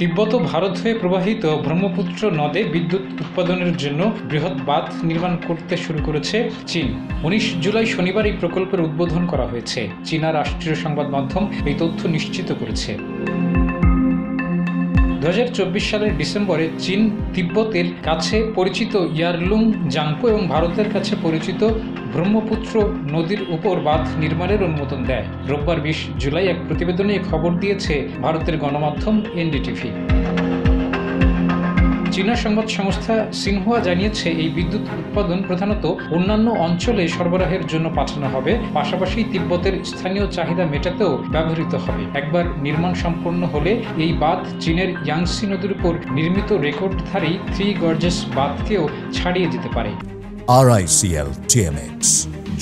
তিব্বত ভারত হয়ে প্রবাহিত ব্রহ্মপুত্র নদে বিদ্যুৎ উৎপাদনের জন্য বৃহৎ বাঁধ নির্মাণ করতে শুরু করেছে চীন। 19 জুলাই শনিবার এই প্রকল্পের উদ্বোধন করা হয়েছে। চীনা রাষ্ট্রীয় সংবাদ মাধ্যম এই তথ্য নিশ্চিত করেছে। 2024 সালের ডিসেম্বরে চীন তিব্বতের কাছে পরিচিত ইয়ারলুং জাংপো এবং ভারতের কাছে পরিচিত ব্রহ্মপুত্র নদীর উপর বাঁধ নির্মাণের অনুমোদন দেয়। রোববার 20 জুলাই এক প্রতিবেদনে খবর দিয়েছে ভারতের গণমাধ্যম এনডিটিভি। চীনা সংবাদ সংস্থা সিনহুয়া জানিয়েছে, এই বিদ্যুৎ উৎপাদন প্রধানত অন্যান্য অঞ্চলে সরবরাহের জন্য পাঠানো হবে, পাশাপাশি তিব্বতের স্থানীয় চাহিদা মেটাতেও ব্যবহৃত হবে। একবার নির্মাণ সম্পন্ন হলে এই বাঁধ চীনের ইয়াংসি নদীর উপর নির্মিত রেকর্ডধারী থ্রি গর্জেস বাঁধকেও ছাড়িয়ে যেতে পারে। RICL TMX,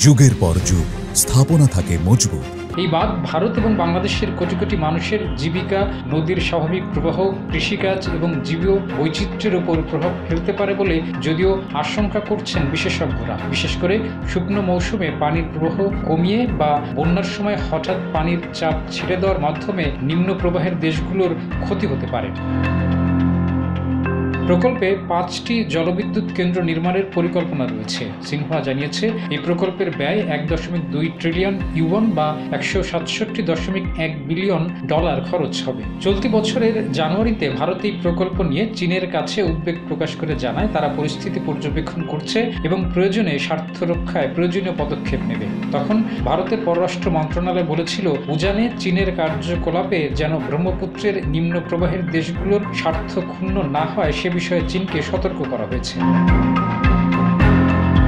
যুগের পর যুগ স্থাপনা থাকে মজবুত। এই বাঁধ ভারত এবং বাংলাদেশের কোটি কোটি মানুষের জীবিকা, নদীর স্বাভাবিক প্রবাহ, কৃষিকাজ এবং জীব বৈচিত্র্যের উপর প্রভাব ফেলতে পারে বলে যদিও আশঙ্কা করছেন বিশেষজ্ঞরা। বিশেষ করে শুকনো মৌসুমে পানির প্রবাহ কমিয়ে বা বন্যার সময় হঠাৎ পানির চাপ ছেড়ে দেওয়ার মাধ্যমে নিম্ন প্রবাহের দেশগুলোর ক্ষতি হতে পারে। প্রকল্পে 5টি জলবিদ্যুৎ কেন্দ্র নির্মাণের পরিকল্পনা রয়েছে। সিনহুয়া জানিয়েছে, এই প্রকল্পের ব্যয় $1.2 ট্রিলিয়ন বা $167.1 বিলিয়ন খরচ হবে। চলতি বছরের জানুয়ারিতে ভারত এই প্রকল্প নিয়ে চীনের কাছে উদ্বেগ প্রকাশ করে জানায়, তারা পরিস্থিতি পর্যবেক্ষণ করছে এবং প্রয়োজনে স্বার্থ রক্ষায় প্রয়োজনীয় পদক্ষেপ নেবে। তখন ভারতের পররাষ্ট্র মন্ত্রণালয় বলেছিল, উজানে চীনের কার্যকলাপে যেন ব্রহ্মপুত্রের নিম্ন প্রবাহের দেশগুলোর স্বার্থ ক্ষুণ্ণ না হয় সে বিষয়ে চীনকে সতর্ক করা হয়েছে।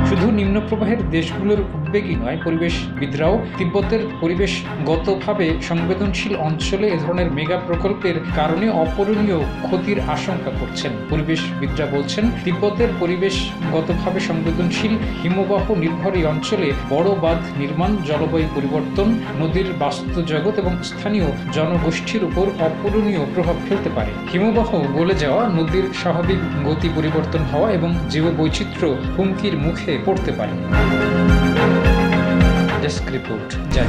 শুধু নিম্ন প্রবাহের দেশগুলোর উদ্বেগই নয়, পরিবেশবিদরাও তিব্বতের পরিবেশগতভাবে সংবেদনশীল অঞ্চলে এ ধরনের মেগা প্রকল্পের কারণে অপূরণীয় ক্ষতির আশঙ্কা করছেন। পরিবেশবিদরা বলছেন, তিব্বতের পরিবেশগতভাবে সংবেদনশীল হিমবাহ নির্ভর এই অঞ্চলে বড় বাঁধ নির্মাণ জলবায়ু পরিবর্তন, নদীর বাস্তুজগৎ এবং স্থানীয় জনগোষ্ঠীর উপর অপূরণীয় প্রভাব ফেলতে পারে। হিমবাহ গলে যাওয়া, নদীর স্বাভাবিক গতি পরিবর্তন হওয়া এবং জীববৈচিত্র্য হুমকির মুখে পড়তে পারে। ডেস্ক রিপোর্ট, যা।